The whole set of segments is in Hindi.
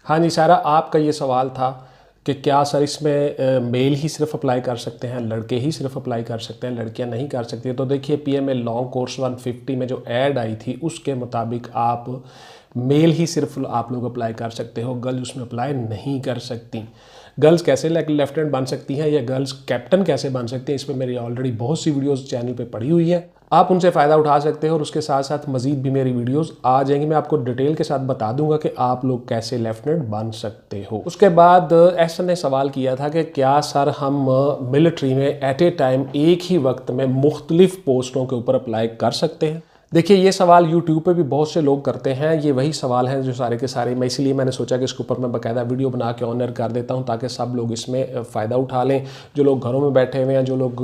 हाँ जी सारा, आपका ये सवाल था कि क्या सर इसमें मेल ही सिर्फ अप्लाई कर सकते हैं, लड़के ही सिर्फ अप्लाई कर सकते हैं, लड़कियां नहीं कर सकती? तो देखिए पीएमए लॉन्ग कोर्स 150 में जो ऐड आई थी उसके मुताबिक आप मेल ही सिर्फ आप लोग अप्लाई कर सकते हो, गर्ल्स उसमें अप्लाई नहीं कर सकती। गर्ल्स कैसे लेफ्टिनेंट बन सकती हैं या गर्ल्स कैप्टन कैसे बन सकती हैं, इसमें मेरी ऑलरेडी बहुत सी वीडियोस चैनल पे पड़ी हुई है, आप उनसे फ़ायदा उठा सकते हो और उसके साथ साथ मज़ीद भी मेरी वीडियोस आ जाएंगी। मैं आपको डिटेल के साथ बता दूंगा कि आप लोग कैसे लेफ्टिनेंट बन सकते हो। उसके बाद एसन ने सवाल किया था कि क्या सर हम मिलिट्री में एट ए टाइम एक ही वक्त में मुख्तलिफ पोस्टों के ऊपर अप्लाई कर सकते हैं? देखिए ये सवाल YouTube पे भी बहुत से लोग करते हैं, ये वही सवाल हैं जो सारे के सारे, मैं इसलिए मैंने सोचा कि इसके ऊपर मैं बाकायदा वीडियो बना के ऑनर कर देता हूं ताकि सब लोग इसमें फ़ायदा उठा लें। जो लोग घरों में बैठे हुए हैं, जो लोग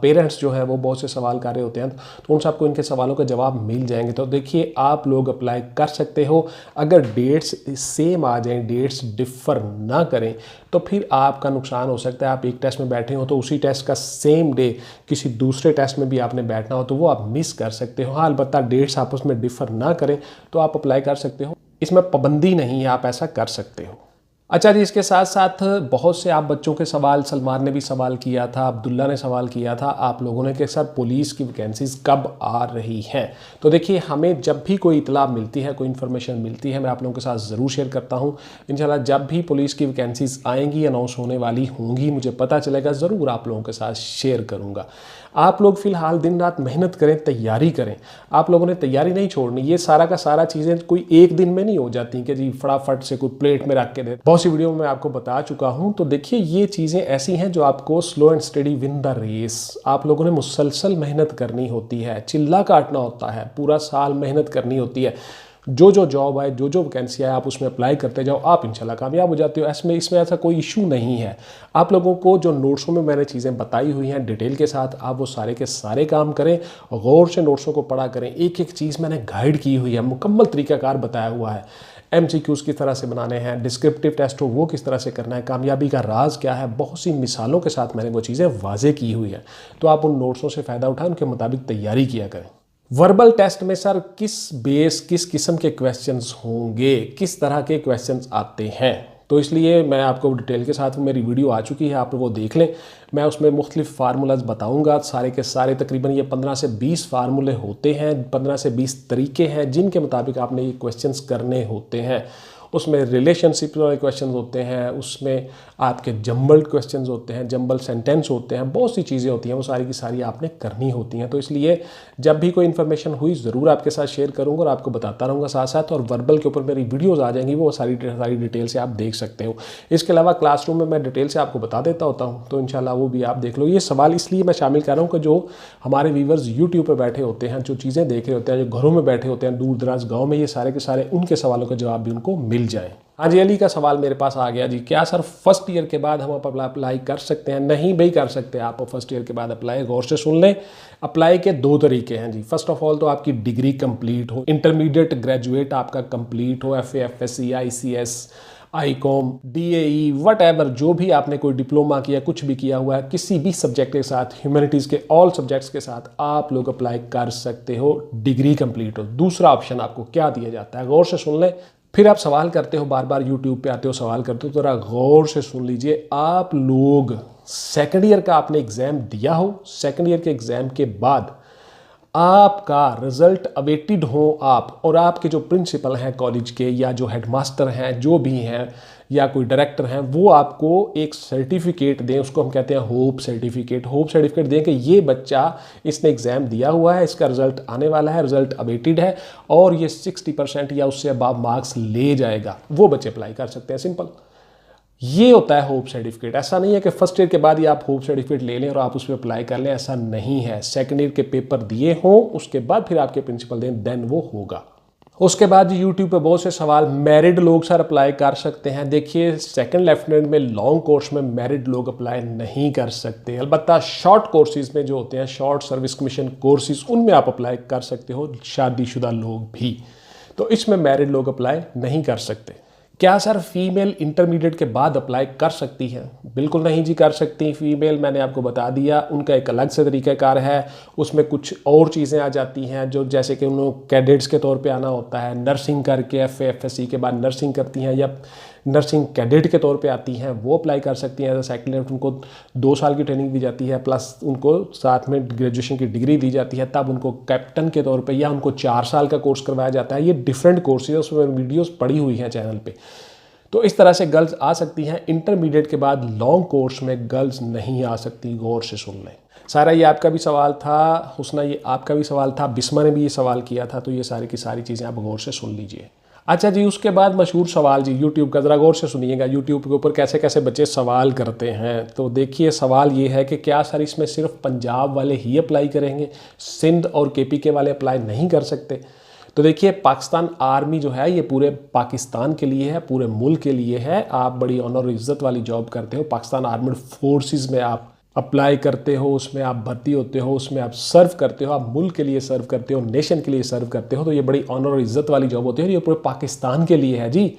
पेरेंट्स जो है वो बहुत से सवाल कर रहे होते हैं, तो उन सबको इनके सवालों के जवाब मिल जाएंगे। तो देखिए आप लोग अप्लाई कर सकते हो, अगर डेट्स सेम आ जाएँ, डेट्स डिफ़र ना करें तो फिर आपका नुकसान हो सकता है। आप एक टेस्ट में बैठे हो तो उसी टेस्ट का सेम डे किसी दूसरे टेस्ट में भी आपने बैठना हो तो वो आप मिस कर सकते हो। हाँ अलबत्ता डेट्स आपस में डिफ़र ना करें तो आप अप्लाई कर सकते हो, इसमें पाबंदी नहीं है, आप ऐसा कर सकते हो। अच्छा जी, इसके साथ साथ बहुत से आप बच्चों के सवाल, सलमान ने भी सवाल किया था, अब्दुल्ला ने सवाल किया था आप लोगों ने कि सर पुलिस की वैकेंसीज़ कब आ रही हैं। तो देखिए हमें जब भी कोई इतला मिलती है, कोई इन्फॉर्मेशन मिलती है, मैं आप लोगों के साथ ज़रूर शेयर करता हूँ। इंशाल्लाह जब भी पुलिस की वैकेंसीज़ आएंगी, अनाउंस होने वाली होंगी, मुझे पता चलेगा, ज़रूर आप लोगों के साथ शेयर करूँगा। आप लोग फ़िलहाल दिन रात मेहनत करें, तैयारी करें। आप लोगों ने तैयारी नहीं छोड़नी। ये सारा का सारा चीज़ें कोई एक दिन में नहीं हो जाती कि जी फटाफट से कोई प्लेट में रख के दे। बहुत सी वीडियो में मैं आपको बता चुका हूँ। तो देखिए ये चीज़ें ऐसी हैं जो आपको slow and steady win the race, आप लोगों ने मुसलसल मेहनत करनी होती है, चिल्ला काटना होता है, पूरा साल मेहनत करनी होती है। जो जॉब आए, जो वैकेंसी आए, आप उसमें अप्लाई करते जाओ, आप इंशाल्लाह कामयाब हो जाते हो। इसमें ऐसा कोई इशू नहीं है। आप लोगों को जो नोट्सों में मैंने चीज़ें बताई हुई हैं डिटेल के साथ, आप वो सारे के सारे काम करें, गौर से नोट्सों को पढ़ा करें। एक एक चीज़ मैंने गाइड की हुई है, मुकम्मल तरीकाकार बताया हुआ है। MCQs किस तरह से बनाने हैं, डिस्क्रिप्टिव टेस्ट हो वो किस तरह से करना है, कामयाबी का राज क्या है, बहुत सी मिसालों के साथ मैंने वो चीज़ें वाजे की हुई हैं। तो आप उन नोट्सों से फ़ायदा उठाएं, उनके मुताबिक तैयारी किया करें। वर्बल टेस्ट में सर किस किस्म के क्वेश्चंस होंगे, किस तरह के क्वेश्चंस आते हैं, तो इसलिए मैं आपको डिटेल के साथ मेरी वीडियो आ चुकी है, आप वो देख लें। मैं उसमें मुख्तलिफ फार्मूलाज बताऊंगा, सारे के सारे तकरीबन ये 15 से 20 फार्मूले होते हैं, 15 से 20 तरीके हैं जिनके मुताबिक आपने ये क्वेश्चंस करने होते हैं। उसमें रिलेशनशिप वाले क्वेश्चन होते हैं, उसमें आपके जंबल्ड क्वेश्चंस होते हैं, जंबल सेंटेंस होते हैं, बहुत सी चीज़ें होती हैं, वो सारी की सारी आपने करनी होती हैं। तो इसलिए जब भी कोई इन्फॉर्मेशन हुई ज़रूर आपके साथ शेयर करूंगा और आपको बताता रहूँगा साथ साथ। और वर्बल के ऊपर मेरी वीडियोज़ आ जाएंगी, वो सारी डिटेल से आप देख सकते हो। इसके अलावा क्लासरूम में मैं डिटेल से आपको बता देता होता हूँ, तो इंशाल्लाह वो भी आप देख लो। ये सवाल इसलिए मैं शामिल कर रहा हूँ कि जो हमारे व्यूवर्स यूट्यूब पर बैठे होते हैं, जो चीज़ें देख रहे होते हैं, जो घरों में बैठे होते हैं, दूर दराज गाँव में, ये सारे के सारे उनके सवालों का जवाब भी उनको मिल जाए। हाँ जी, अली का सवाल मेरे पास आ गया जी, क्या सर फर्स्ट ईयर के बाद हम अप्लाई कर सकते हैं? नहीं भाई कर सकते हैं आप फर्स्ट ईयर के बाद अप्लाई। गौर से सुन लें, अप्लाई के दो तरीके हैं जी। फर्स्ट ऑफ ऑल तो आपकी डिग्री कंप्लीट हो, इंटरमीडिएट ग्रेजुएट आपका कंप्लीट हो, FA FSC ICS ICOM DAE what जो भी आपने कोई डिप्लोमा किया, कुछ भी किया हुआ है किसी भी सब्जेक्ट के साथ, ह्यूमैनिटीज़ के ऑल सब्जेक्ट्स के साथ आप लोग अप्लाई कर सकते हो, डिग्री कंप्लीट हो। दूसरा ऑप्शन आपको क्या दिया जाता है, गौर से सुन लें। फिर आप सवाल करते हो, बार बार यूट्यूब पे आते हो सवाल करते हो, तो जरा गौर से सुन लीजिए। आप लोग सेकंड ईयर का आपने एग्ज़ाम दिया हो, सेकंड ईयर के एग्ज़ाम के बाद आपका रिज़ल्ट अवेटेड हो आप, और आपके जो प्रिंसिपल हैं कॉलेज के या जो हेडमास्टर हैं, जो भी हैं, या कोई डायरेक्टर हैं, वो आपको एक सर्टिफिकेट दें, उसको हम कहते हैं होप सर्टिफिकेट दें कि ये बच्चा, इसने एग्ज़ाम दिया हुआ है, इसका रिज़ल्ट आने वाला है, रिज़ल्ट अवेटेड है और ये 60% या उससे अबाव मार्क्स ले जाएगा, वो बच्चे अप्लाई कर सकते हैं। सिंपल ये होता है होप सर्टिफिकेट। ऐसा नहीं है कि फर्स्ट ईयर के बाद ही आप होप सर्टिफिकेट ले लें और आप उस पर अप्लाई कर लें, ऐसा नहीं है। सेकंड ईयर के पेपर दिए हों, उसके बाद फिर आपके प्रिंसिपल दें, देन वो होगा। उसके बाद यूट्यूब पे बहुत से सवाल, मैरिड लोग सर अप्लाई कर सकते हैं? देखिए सेकंड लेफ्टिनेंट में लॉन्ग कोर्स में मैरिड लोग अप्लाई नहीं कर सकते, अलबत्ता शॉर्ट कोर्सेज में जो होते हैं, शॉर्ट सर्विस कमीशन कोर्सेज, उनमें आप अप्लाई कर सकते हो, शादीशुदा लोग भी। तो इसमें मैरिड लोग अप्लाई नहीं कर सकते। क्या सर फीमेल इंटरमीडिएट के बाद अप्लाई कर सकती है? बिल्कुल नहीं जी कर सकती फीमेल, मैंने आपको बता दिया। उनका एक अलग से तरीक़ाकार है, उसमें कुछ और चीज़ें आ जाती हैं जो जैसे कि उन्होंने कैडेट्स के तौर पे आना होता है, नर्सिंग करके FAFSC के बाद नर्सिंग करती हैं या नर्सिंग कैडेट के तौर पे आती हैं, वो अप्लाई कर सकती हैं एज अ सेकेंड। उनको 2 साल की ट्रेनिंग दी जाती है, प्लस उनको साथ में ग्रेजुएशन की डिग्री दी जाती है, तब उनको कैप्टन के तौर पे या उनको 4 साल का कोर्स करवाया जाता है। ये डिफरेंट कोर्सेज, उसमें वीडियोस पड़ी हुई हैं चैनल पे। तो इस तरह से गर्ल्स आ सकती हैं। इंटरमीडिएट के बाद लॉन्ग कोर्स में गर्ल्स नहीं आ सकती, गौर से सुन लें। सारा ये आपका भी सवाल था, हुस्ना ये आपका भी सवाल था, बिस्मा ने भी ये सवाल किया था, तो ये सारी की सारी चीज़ें आप गौर से सुन लीजिए। अच्छा जी, उसके बाद मशहूर सवाल जी यूट्यूब का, ज़रा गौर से सुनिएगा यूट्यूब के ऊपर कैसे कैसे बच्चे सवाल करते हैं। तो देखिए सवाल ये है कि क्या सर इसमें सिर्फ पंजाब वाले ही अप्लाई करेंगे, सिंध और KP के वाले अप्लाई नहीं कर सकते? तो देखिए पाकिस्तान आर्मी जो है ये पूरे पाकिस्तान के लिए है, पूरे मुल्क के लिए है। आप बड़ी ऑनर इज़्ज़त वाली जॉब करते हो, पाकिस्तान आर्म्ड फोर्सेस में आप अप्लाई करते हो, उसमें आप भर्ती होते हो, उसमें आप सर्व करते हो, आप मुल्क के लिए सर्व करते हो, नेशन के लिए सर्व करते हो। तो ये बड़ी ऑनर और इज़्ज़त वाली जॉब होती है, ये पूरे पाकिस्तान के लिए है जी।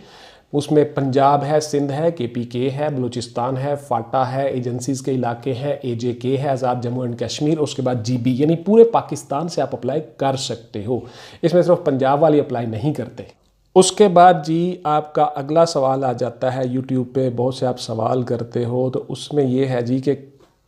उसमें पंजाब है, सिंध है, KPK है, बलूचिस्तान है, फाटा है, एजेंसीज़ के इलाके हैं, AJK है, आज़ाद जम्मू एंड कश्मीर, उसके बाद GB, यानी पूरे पाकिस्तान से आप अप्लाई कर सकते हो। इसमें सिर्फ पंजाब वाली अप्लाई नहीं करते। उसके बाद जी आपका अगला सवाल आ जाता है, यूट्यूब पे बहुत से आप सवाल करते हो, तो उसमें ये है जी कि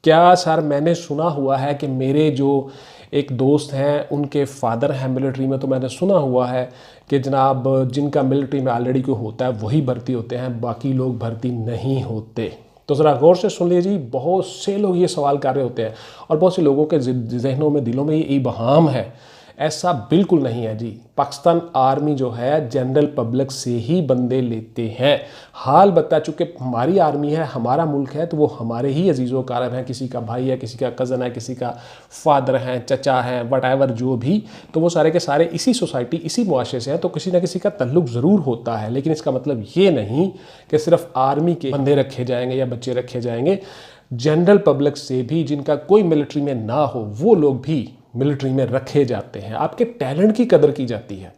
क्या सर मैंने सुना हुआ है कि मेरे जो एक दोस्त हैं उनके फादर हैं मिलिट्री में, तो मैंने सुना हुआ है कि जनाब जिनका मिलिट्री में ऑलरेडी कोई होता है वही भर्ती होते हैं, बाकी लोग भर्ती नहीं होते। तो ज़रा गौर से सुन लीजिए, बहुत से लोग ये सवाल कर रहे होते हैं और बहुत से लोगों के जहनों में, दिलों में ये इबहाम है। ऐसा बिल्कुल नहीं है जी। पाकिस्तान आर्मी जो है जनरल पब्लिक से ही बंदे लेते हैं। हाल बता चुके हमारी आर्मी है, हमारा मुल्क है, तो वो हमारे ही अजीज़ो कारब हैं। किसी का भाई है, किसी का कज़न है, किसी का फादर है, चचा है, वट जो भी, तो वो सारे के सारे इसी सोसाइटी, इसी मुआशरे से हैं, तो किसी ना किसी का तल्लुक ज़रूर होता है। लेकिन इसका मतलब ये नहीं कि सिर्फ आर्मी के बंदे रखे जाएंगे या बच्चे रखे जाएंगे। जनरल पब्लिक से भी जिनका कोई मिलिट्री में ना हो वो लोग भी मिलिट्री में रखे जाते हैं। आपके टैलेंट की कदर की जाती है।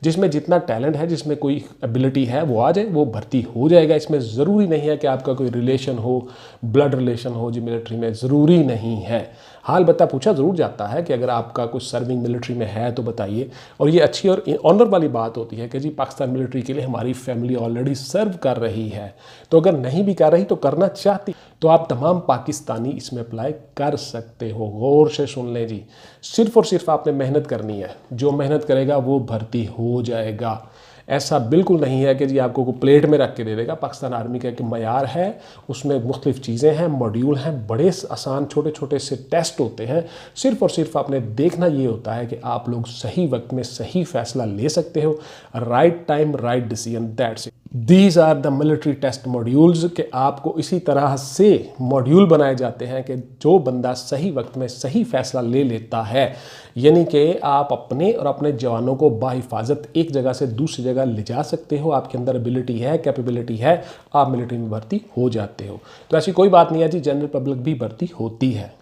जिसमें जितना टैलेंट है, जिसमें कोई एबिलिटी है, वो आ जाए, वो भर्ती हो जाएगा। इसमें ज़रूरी नहीं है कि आपका कोई रिलेशन हो, ब्लड रिलेशन हो जी मिलिट्री में, ज़रूरी नहीं है। हाल बता पूछा ज़रूर जाता है कि अगर आपका कुछ सर्विंग मिलिट्री में है तो बताइए। और ये अच्छी और ऑनर वाली बात होती है कि जी पाकिस्तान मिलिट्री के लिए हमारी फैमिली ऑलरेडी सर्व कर रही है। तो अगर नहीं भी कर रही तो करना चाहती, तो आप तमाम पाकिस्तानी इसमें अप्लाई कर सकते हो। गौर से सुन लें जी, सिर्फ और सिर्फ आपने मेहनत करनी है। जो मेहनत करेगा वो भर्ती हो जाएगा। ऐसा बिल्कुल नहीं है कि जी आपको को प्लेट में रख के दे देगा। पाकिस्तान आर्मी का एक मयार है, उसमें मुख्तलिफ चीज़ें हैं, मॉड्यूल हैं, बड़े आसान छोटे छोटे से टेस्ट होते हैं। सिर्फ और सिर्फ आपने देखना ये होता है कि आप लोग सही वक्त में सही फैसला ले सकते हो। Right time right decision, that's it. These are the military test modules, के आपको इसी तरह से मॉड्यूल बनाए जाते हैं कि जो बंदा सही वक्त में सही फैसला ले लेता है, यानी कि आप अपने और अपने जवानों को बाहिफाजत एक जगह से दूसरी जगह ले जा सकते हो। आपके अंदर एबिलिटी है, कैपेबिलिटी है, आप मिलिट्री में भर्ती हो जाते हो। तो ऐसी कोई बात नहीं है जी, जनरल पब्लिक भी भर्ती होती है।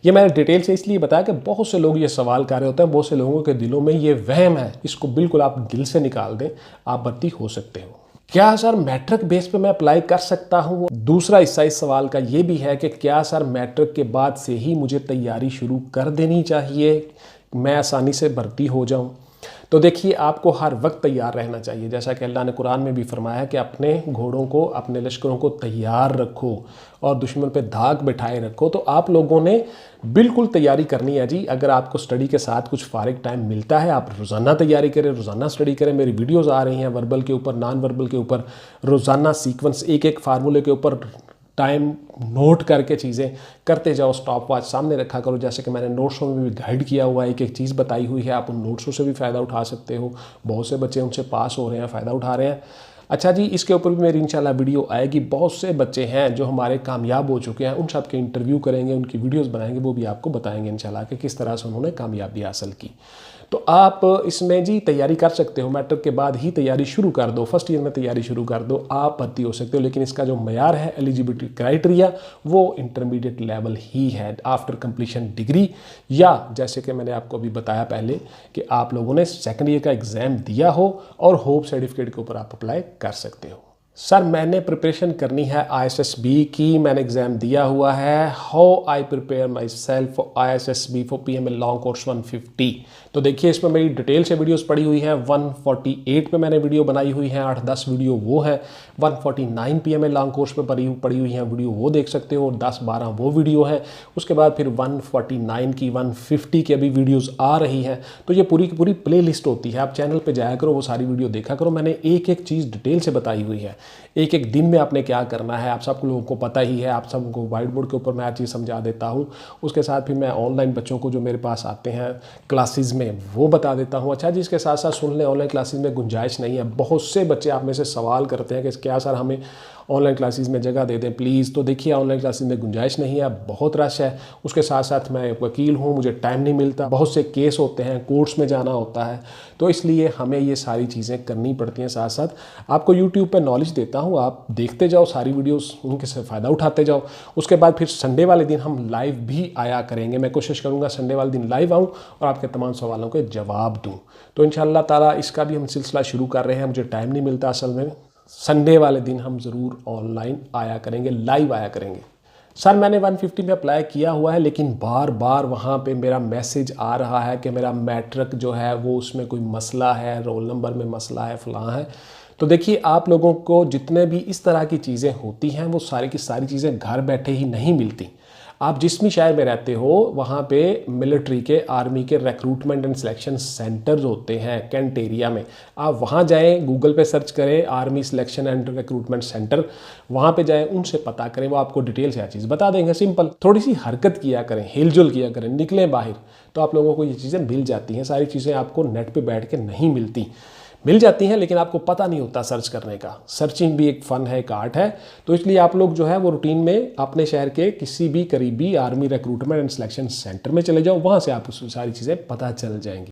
ये मैंने डिटेल से इसलिए बताया कि बहुत से लोग ये सवाल कर रहे होते हैं, बहुत से लोगों के दिलों में ये वहम है। इसको बिल्कुल आप दिल से निकाल दें, आप भर्ती हो सकते हो। क्या सर मैट्रिक बेस पे मैं अप्लाई कर सकता हूँ? दूसरा हिस्सा इस सवाल का ये भी है कि क्या सर मैट्रिक के बाद से ही मुझे तैयारी शुरू कर देनी चाहिए, मैं आसानी से भर्ती हो जाऊँ? तो देखिए आपको हर वक्त तैयार रहना चाहिए। जैसा कि अल्लाह ने कुरान में भी फरमाया है कि अपने घोड़ों को, अपने लश्करों को तैयार रखो और दुश्मन पे धाक बिठाए रखो। तो आप लोगों ने बिल्कुल तैयारी करनी है जी। अगर आपको स्टडी के साथ कुछ फारिग टाइम मिलता है, आप रोज़ाना तैयारी करें, रोज़ाना स्टडी करें। मेरी वीडियोज़ आ रही हैं वर्बल के ऊपर, नॉन वर्बल के ऊपर, रोज़ाना सीक्वेंस एक एक फार्मूले के ऊपर टाइम नोट करके चीज़ें करते जाओ। स्टॉप वॉच सामने रखा करो, जैसे कि मैंने नोट्सों में भी गाइड किया हुआ है, एक एक चीज़ बताई हुई है। आप उन नोट्सों से भी फ़ायदा उठा सकते हो। बहुत से बच्चे उनसे पास हो रहे हैं, फ़ायदा उठा रहे हैं। अच्छा जी, इसके ऊपर भी मेरी इंशाल्लाह वीडियो आएगी। बहुत से बच्चे हैं जो हमारे कामयाब हो चुके हैं, उन सब के इंटरव्यू करेंगे, उनकी वीडियोस बनाएंगे, वो भी आपको बताएंगे इंशाल्लाह कि किस तरह से उन्होंने कामयाबी हासिल की। तो आप इसमें जी तैयारी कर सकते हो। मैट्रिक के बाद ही तैयारी शुरू कर दो, फर्स्ट ईयर में तैयारी शुरू कर दो, आप भर्ती हो सकते हो। लेकिन इसका जो मयार है, एलिजिबिलिटी क्राइटेरिया, वो इंटरमीडिएट लेवल ही है आफ्टर कंप्लीशन डिग्री। या जैसे कि मैंने आपको अभी बताया पहले कि आप लोगों ने सेकेंड ईयर का एग्ज़ाम दिया हो और होप सर्टिफिकेट के ऊपर आप अप्लाई कर सकते हो। सर मैंने प्रिपरेशन करनी है ISSB की, मैंने एग्ज़ाम दिया हुआ है। How I prepare my self for ISSB for PML long course 150। तो देखिए इसमें मेरी डिटेल से वीडियोस पड़ी हुई हैं। 148 पे मैंने वीडियो बनाई हुई है, 8-10 वीडियो वो है। 149 PML लॉन्ग कोर्स पे पड़ी हुई हैं वीडियो, वो देख सकते हो, और 10-12 वो वीडियो है। उसके बाद फिर 149 की 150 की अभी वीडियोज़ आ रही हैं। तो ये पूरी की पूरी प्ले लिस्ट होती है, आप चैनल पर जाया करो, वो सारी वीडियो देखा करो। मैंने एक एक चीज़ डिटेल से बताई हुई है, एक एक दिन में आपने क्या करना है, आप सब लोगों को पता ही है। आप सबको वाइट बोर्ड के ऊपर मैं हर चीज़ समझा देता हूँ। उसके साथ फिर मैं ऑनलाइन बच्चों को जो मेरे पास आते हैं क्लासेस में वो बता देता हूँ। अच्छा जी, इसके साथ साथ सुन लें, ऑनलाइन क्लासेस में गुंजाइश नहीं है। बहुत से बच्चे आप में से सवाल करते हैं कि क्या सर हमें ऑनलाइन क्लासेस में जगह दे दें प्लीज़। तो देखिए ऑनलाइन क्लासेस में गुंजाइश नहीं है, बहुत रश है। उसके साथ साथ मैं एक वकील हूँ, मुझे टाइम नहीं मिलता, बहुत से केस होते हैं, कोर्ट्स में जाना होता है, तो इसलिए हमें ये सारी चीज़ें करनी पड़ती हैं। साथ साथ आपको यूट्यूब पर नॉलेज देता हूँ, आप देखते जाओ सारी वीडियोस, उनके से फ़ायदा उठाते जाओ। उसके बाद फिर संडे वाले दिन हम लाइव भी आया करेंगे। मैं कोशिश करूँगा संडे वाले दिन लाइव आऊँ और आपके तमाम सवालों के जवाब दूँ। तो इंशाअल्लाह ताला इसका भी हम सिलसिला शुरू कर रहे हैं। मुझे टाइम नहीं मिलता असल में। संडे वाले दिन हम ज़रूर ऑनलाइन आया करेंगे, लाइव आया करेंगे। सर मैंने 150 में अप्लाई किया हुआ है, लेकिन बार बार वहाँ पे मेरा मैसेज आ रहा है कि मेरा मैट्रिक जो है वो उसमें कोई मसला है, रोल नंबर में मसला है, फ़लाँ है। तो देखिए आप लोगों को जितने भी इस तरह की चीज़ें होती हैं वो सारी की सारी चीज़ें घर बैठे ही नहीं मिलती। आप जिस भी शहर में रहते हो वहाँ पे मिलिट्री के, आर्मी के रिक्रूटमेंट एंड सिलेक्शन सेंटर्स होते हैं कैंट एरिया में। आप वहाँ जाएं, गूगल पे सर्च करें army selection and recruitment centre, वहाँ पे जाएं, उनसे पता करें, वो आपको डिटेल से हर चीज़ बता देंगे। सिंपल, थोड़ी सी हरकत किया करें, हिलजुल किया करें, निकलें बाहर, तो आप लोगों को ये चीज़ें मिल जाती हैं। सारी चीज़ें आपको नेट पर बैठ के नहीं मिलती, मिल जाती हैं लेकिन आपको पता नहीं होता सर्च करने का। सर्चिंग भी एक फ़न है, एक आर्ट है। तो इसलिए आप लोग जो है वो रूटीन में अपने शहर के किसी भी करीबी army recruitment and selection centre में चले जाओ, वहाँ से आपको सारी चीज़ें पता चल जाएंगी।